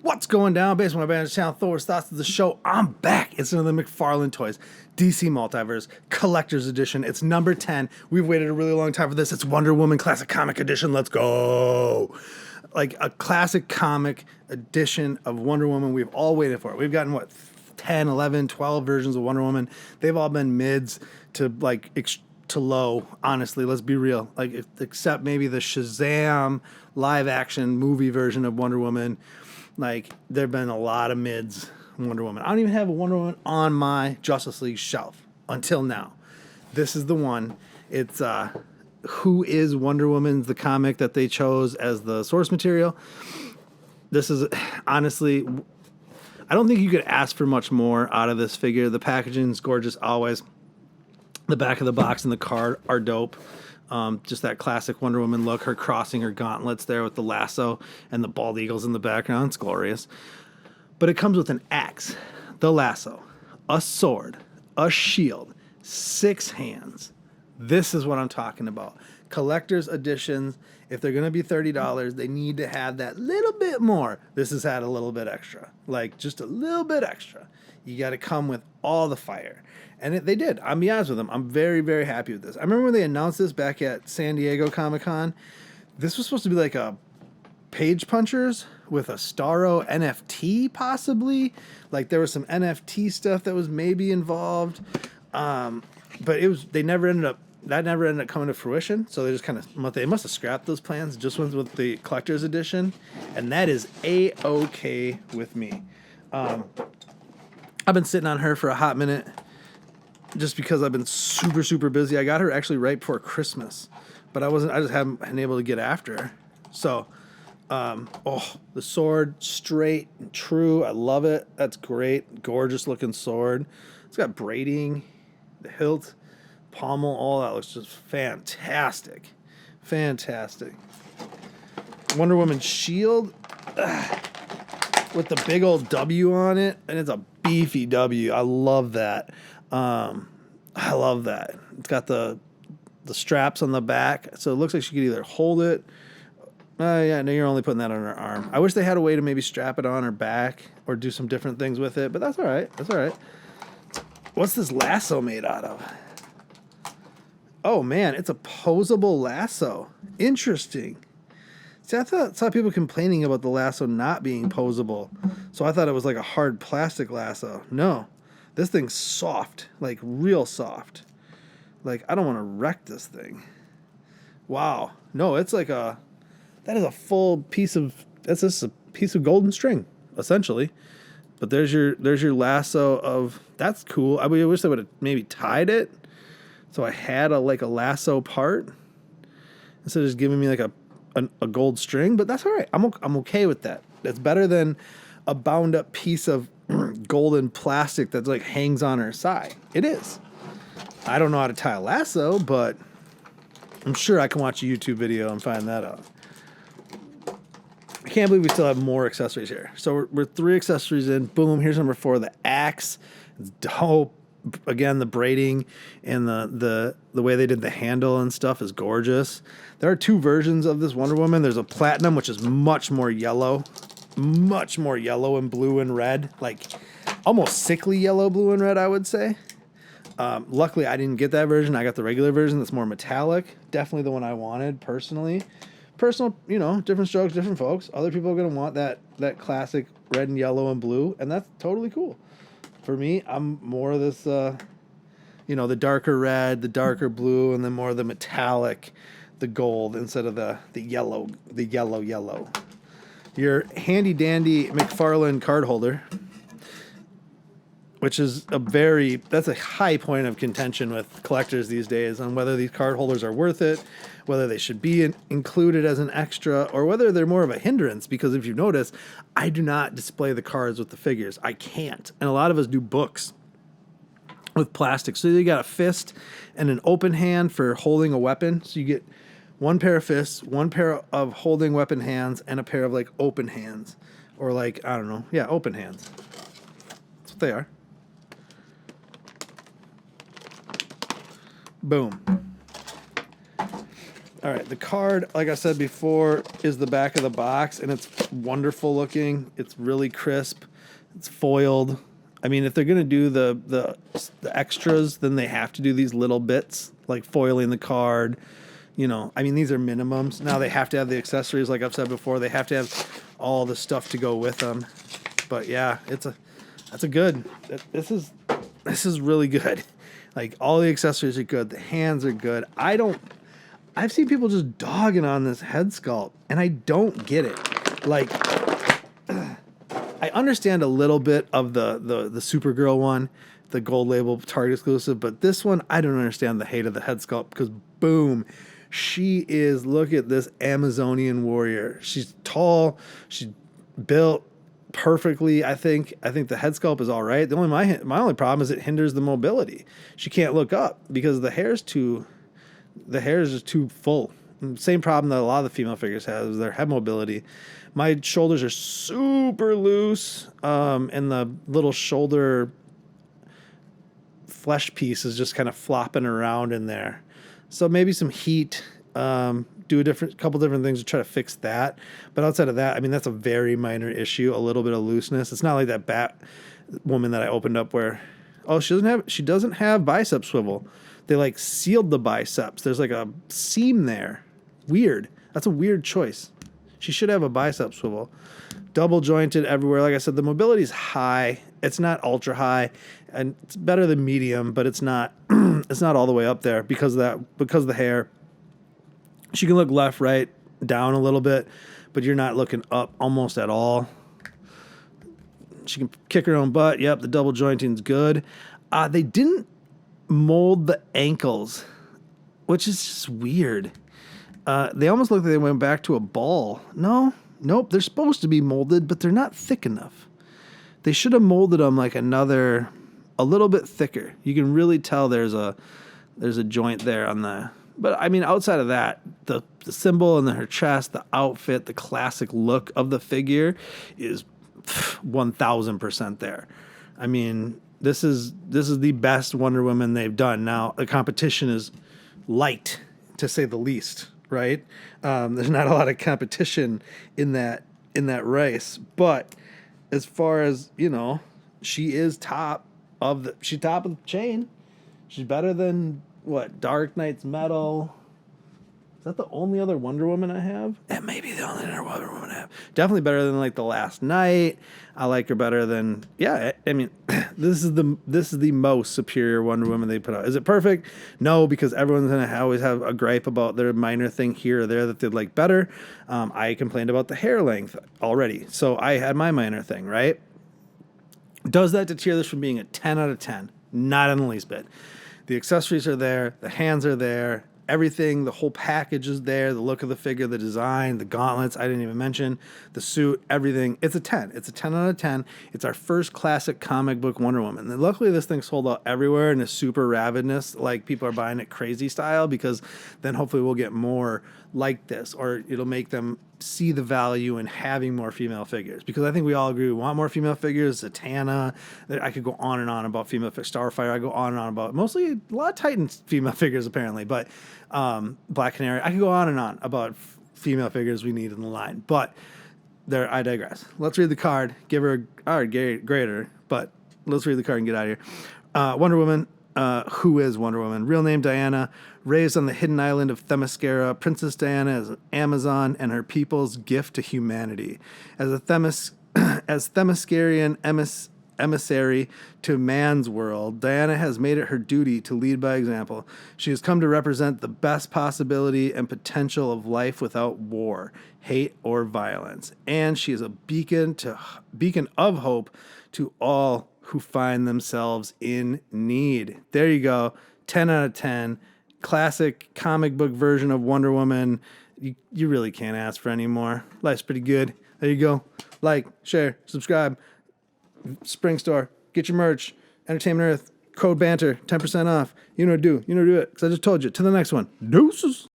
What's going down? Based on my Banter channel, Thor's Thoughts of the Show. I'm back. It's another McFarlane Toys DC Multiverse Collector's Edition. It's number 10. We've waited a really long time for this. It's Wonder Woman Classic Comic Edition. Let's go. Like a classic comic edition of Wonder Woman. We've all waited for it. We've gotten, what, 10, 11, 12 versions of Wonder Woman. They've all been mids to, like, to low, honestly. Let's be real. Like, except maybe the Shazam live-action movie version of Wonder Woman. Like, there have been a lot of mids Wonder Woman. I don't even have a Wonder Woman on my Justice League shelf until now. This is the one. It's Who is Wonder Woman, the comic that they chose as the source material. This is, honestly, I don't think you could ask for much more out of this figure. The packaging is gorgeous always. The back of the box and the card are dope. Just that classic Wonder Woman look, her crossing her gauntlets there with the lasso and the bald eagles in the background. It's glorious. But it comes with an axe, the lasso, a sword, a shield, 6 hands. This is what I'm talking about. Collector's editions, if they're going to be $30, they need to have that little bit more. This has had a little bit extra, like just a little bit extra. You got to come with all the fire. And they did. I'll be honest with them. I'm very, very happy with this. I remember when they announced this back at San Diego Comic-Con. This was supposed to be like a Page Punchers with a Starro NFT, possibly. Like there was some NFT stuff that was maybe involved. But that never ended up coming to fruition. So they just they must have scrapped those plans. Just went with the collector's edition. And that is A-OK with me. I've been sitting on her for a hot minute. Just because I've been super, super busy. I got her actually right before Christmas, but I just haven't been able to get after her. So, the sword, straight and true. I love it. That's great. Gorgeous looking sword. It's got braiding, the hilt, pommel, all that looks just fantastic. Fantastic. Wonder Woman shield with the big old W on it, and it's a beefy W. I love that. I love that. It's got the straps on the back, so it looks like she could either hold it. Yeah, no, you're only putting that on her arm. I wish they had a way to maybe strap it on her back or do some different things with it, but that's all right. That's all right. What's this lasso made out of? Oh, man, it's a posable lasso. Interesting. See, I saw people complaining about the lasso not being posable, so I thought it was like a hard plastic lasso. No. This thing's soft, like real soft. Like, I don't want to wreck this thing. Wow. No, it's like that is a full piece of, that's just a piece of golden string, essentially. But there's your lasso of, that's cool. I wish they would have maybe tied it. So I had a lasso part instead of just giving me like a gold string, but that's all right. I'm okay with that. That's better than a bound up piece of golden plastic that like hangs on her side. It is. I don't know how to tie a lasso, but I'm sure I can watch a YouTube video and find that out. I can't believe we still have more accessories here. So we're 3 accessories in. Boom. Here's number 4, the axe. It's dope. Again, the braiding and the way they did the handle and stuff is gorgeous. There are 2 versions of this Wonder Woman. There's a platinum, which is much more yellow and blue and red, like almost sickly yellow, blue and red, I would say. Luckily, I didn't get that version. I got the regular version that's more metallic. Definitely the one I wanted personally. Personal, different strokes, different folks. Other people are going to want that classic red and yellow and blue, and that's totally cool. For me, I'm more of this, the darker red, the darker blue, and then more of the metallic, the gold, instead of the yellow. Your handy-dandy McFarlane card holder, which is that's a high point of contention with collectors these days on whether these card holders are worth it, whether they should be included as an extra, or whether they're more of a hindrance, because if you notice, I do not display the cards with the figures. I can't. And a lot of us do books with plastic. So you got a fist and an open hand for holding a weapon. So you get 1 pair of fists, 1 pair of holding weapon hands, and a pair of like open hands. Or like, I don't know. Yeah, open hands. That's what they are. Boom. All right, the card, like I said before, is the back of the box, and it's wonderful looking. It's really crisp. It's foiled. I mean, if they're gonna do the extras, then they have to do these little bits like foiling the card. You know, I mean, these are minimums. Now they have to have the accessories, like I've said before. They have to have all the stuff to go with them. But yeah, that's a good. This is really good. Like all the accessories are good. The hands are good. I've seen people just dogging on this head sculpt, and I don't get it. Like, I understand a little bit of the Supergirl one, the gold label Target exclusive, but this one, I don't understand the hate of the head sculpt because, boom, she is, look at this Amazonian warrior. She's tall, she's built perfectly. I think the head sculpt is all right. My only problem is it hinders the mobility. She can't look up because the hair is just too full. Same problem that a lot of the female figures have is their head mobility. My shoulders are super loose, and the little shoulder flesh piece is just kind of flopping around in there. So maybe some heat, do couple different things to try to fix that. But outside of that, I mean, that's a very minor issue, a little bit of looseness. It's not like that Bat woman that I opened up where, oh, she doesn't have bicep swivel. They like sealed the biceps. There's like a seam there. Weird. That's a weird choice. She should have a bicep swivel. Double jointed everywhere. Like I said, the mobility is high. It's not ultra high, and it's better than medium, but it's not it's not all the way up there because of the hair. She can look left, right, down a little bit, but you're not looking up almost at all. She can kick her own butt. Yep, the double jointing's good. They didn't mold the ankles, which is just weird. They almost look like they went back to a ball. Nope, they're supposed to be molded, but they're not thick enough. They should have molded them like a little bit thicker. You can really tell there's a joint there on the. But I mean, outside of that, the symbol and her chest, the outfit, the classic look of the figure is 1,000% there. I mean, this is the best Wonder Woman they've done. Now the competition is light, to say the least. Right? There's not a lot of competition in that race, but as far as, you know, she is top of the chain. She's better than what? Dark Knight's Metal. Is that the only other Wonder Woman I have? That may be the only other Wonder Woman I have. Definitely better than like the Last Night. I like her better than I mean, this is the most superior Wonder Woman they put out. Is it perfect? No, because everyone's gonna always have a gripe about their minor thing here or there that they'd like better. I complained about the hair length already, so I had my minor thing, right? Does that deter this from being a 10 out of 10? Not in the least bit. The accessories are there, the hands are there. Everything, the whole package is there. The look of the figure, the design, the gauntlets, I didn't even mention, the suit, everything. It's a 10. It's a 10 out of 10. It's our first classic comic book Wonder Woman. And luckily, this thing sold out everywhere in a super ravidness. Like, people are buying it crazy style because then hopefully we'll get more like this, or it'll make them see the value in having more female figures, because I think we all agree we want more female figures. Zatanna, I could go on and on about female figures. Starfire, I go on and on about mostly a lot of Titans female figures apparently, but Black Canary, I could go on and on about female figures we need in the line, but there, I digress. Let's read the card, give her a grader, but let's read the card and get out of here. Wonder Woman. Who is Wonder Woman? Real name Diana, raised on the hidden island of Themyscira. Princess Diana is an Amazon and her people's gift to humanity. As Themyscirian emissary to man's world, Diana has made it her duty to lead by example. She has come to represent the best possibility and potential of life without war, hate, or violence. And she is a beacon of hope to all who find themselves in need. There you go. 10 out of 10. Classic comic book version of Wonder Woman. You really can't ask for any more. Life's pretty good. There you go. Like, share, subscribe. Spring Store. Get your merch. Entertainment Earth. Code Banter. 10% off. You know what to do. You know what to do it. Because I just told you. To the next one. Deuces.